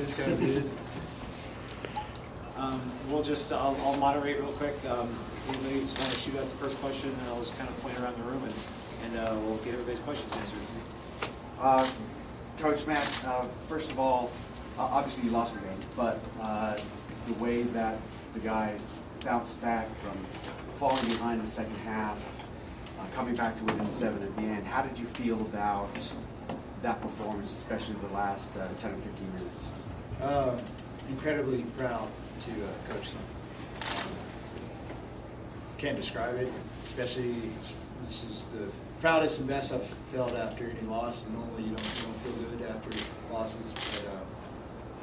This guy did. I'll moderate real quick. Anybody just want to shoot out the first question, and I'll just kind of point around the room, and we'll get everybody's questions answered. Coach Matt, first of all, obviously you lost the game, but the way that the guys bounced back from falling behind in the second half, coming back to within 7 at the end, how did you feel about that performance, especially the last 10 or 15 minutes? Incredibly proud to coach them. Can't describe it, especially this is the proudest and best I've felt after any loss. And normally you don't feel good after losses, but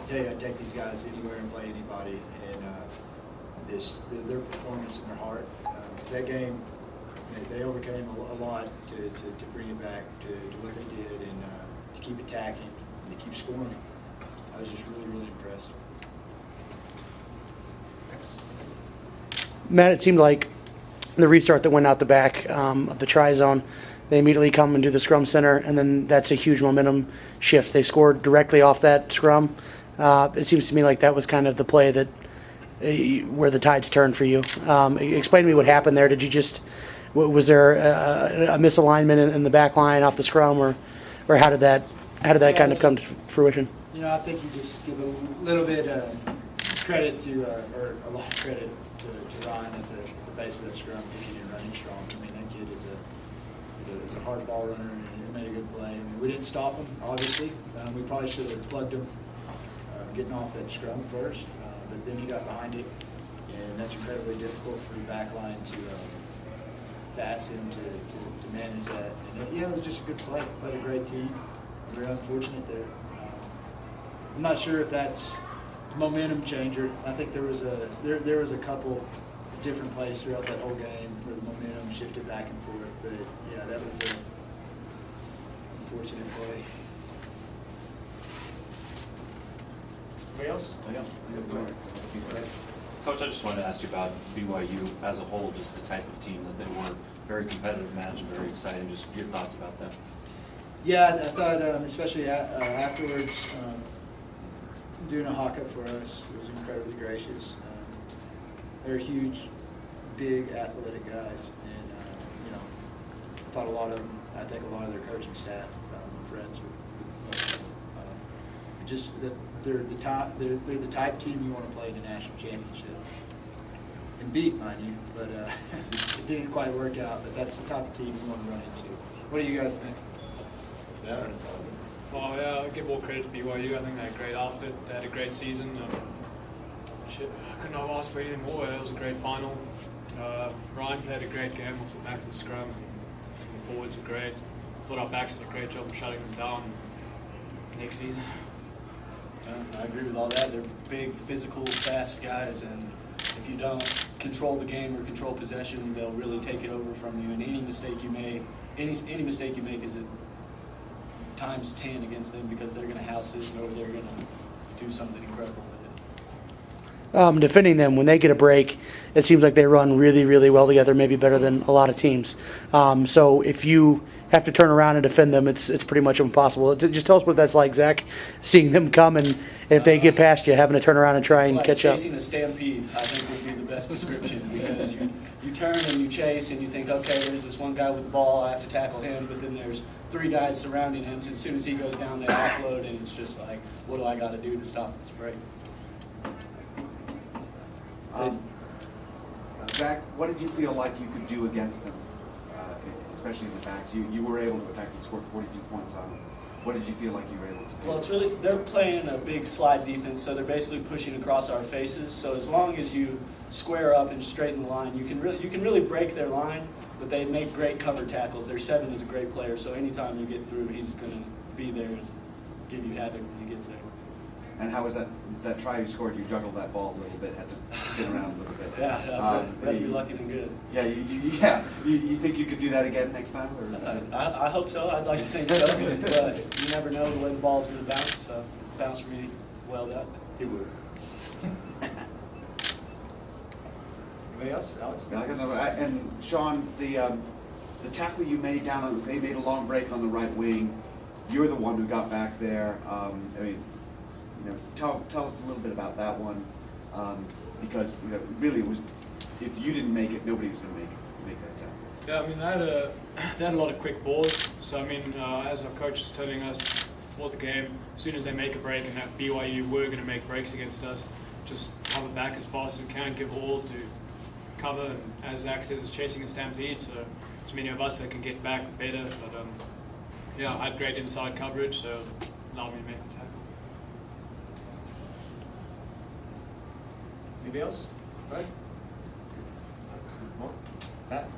I tell you, I take these guys anywhere and play anybody, and their performance and their heart. That game, they overcame a lot to bring it back to what they did, and to keep attacking and to keep scoring. I was just really impressed. Matt, it seemed like the restart that went out the back of the try zone, they immediately come and do the scrum center, and then that's a huge momentum shift. They scored directly off that scrum. It seems to me like that was kind of the play that where the tides turned for you. Explain to me what happened there. Did you just was there a misalignment in the back line off the scrum, or how did that kind of come to fruition? You know, I think you just give a little bit credit to, or a lot of credit to Ryan at the base of that scrum, kicking and running strong. I mean, that kid is a hard ball runner, and he made a good play. I mean, we didn't stop him, obviously. We probably should have plugged him getting off that scrum first, but then he got behind it, and that's incredibly difficult for the back line to ask him to manage that. And it was just a good play. Played a great team. Very unfortunate there. I'm not sure if that's a momentum changer. I think there was a couple different plays throughout that whole game where the momentum shifted back and forth. But yeah, that was an unfortunate play. Anybody else? Coach, I just wanted to ask you about BYU as a whole, just the type of team that they were. Very competitive match, very exciting. Just your thoughts about that. Yeah, I thought, especially afterwards, doing a haka for us was incredibly gracious. They're huge, big, athletic guys, and I thought a lot of them. I think a lot of their coaching staff, I'm friends with just that they're the type of team you want to play in a national championship and beat, mind you. But it didn't quite work out. But that's the type of team you want to run into. What do you guys think? Yeah. Well, yeah, I'll give all credit to BYU. I think they had a great outfit. They had a great season. I couldn't have asked for anything more. It was a great final. Ryan played a great game off the back of the scrum. The forwards were great. I thought our backs did a great job of shutting them down next season. I agree with all that. They're big, physical, fast guys, and if you don't control the game or control possession, they'll really take it over from you. And any mistake you make, any mistake you make is times 10 against them, because they're going to house it or they're going to do something incredible with it. Defending them, when they get a break, it seems like they run really well together, maybe better than a lot of teams. So if you have to turn around and defend them, it's pretty much impossible. Just tell us what that's like, Zach, seeing them come, and if they get past you, having to turn around and try and catch up. Chasing a stampede, I think, would be the best description, because you turn and you chase and you think, okay, there's this one guy with the ball, I have to tackle him, but then there's 3 guys surrounding him, so as soon as he goes down, they offload, and it's just like, what do I got to do to stop this break? Zac, what did you feel like you could do against them, especially in the backs? You were able to attack. You scored 42 points on them. What did you feel like you were able to do? Well, it's really, they're playing a big slide defense, so they're basically pushing across our faces. So as long as you square up and straighten the line, you can really break their line. But they make great cover tackles. Their 7 is a great player, so anytime you get through, he's going to be there and give you havoc when he gets there. And how was that try you scored? You juggled that ball a little bit, had to spin around a little bit. Yeah, better be lucky than good. Yeah, you think you could do that again next time? Or? I hope so. I'd like to think so. But you never know the way the ball's going to bounce. So bounce for me, well done. It would. Anybody else? Alex? Yeah, I got another. And Sean, the tackle you made they made a long break on the right wing. You're the one who got back there. I mean, tell us a little bit about that one, because really it was, if you didn't make it, nobody was going to make that tackle. Yeah, I mean, they had a lot of quick balls. So, I mean, as our coach was telling us before the game, as soon as they make a break, and that BYU were going to make breaks against us, just cover back as fast as we can, give all to cover. And as Zac says, it's chasing a stampede, so as many of us that can get back, the better. But, yeah, I had great inside coverage, so allowed me to make the tackle. Anybody else? Right? Pat?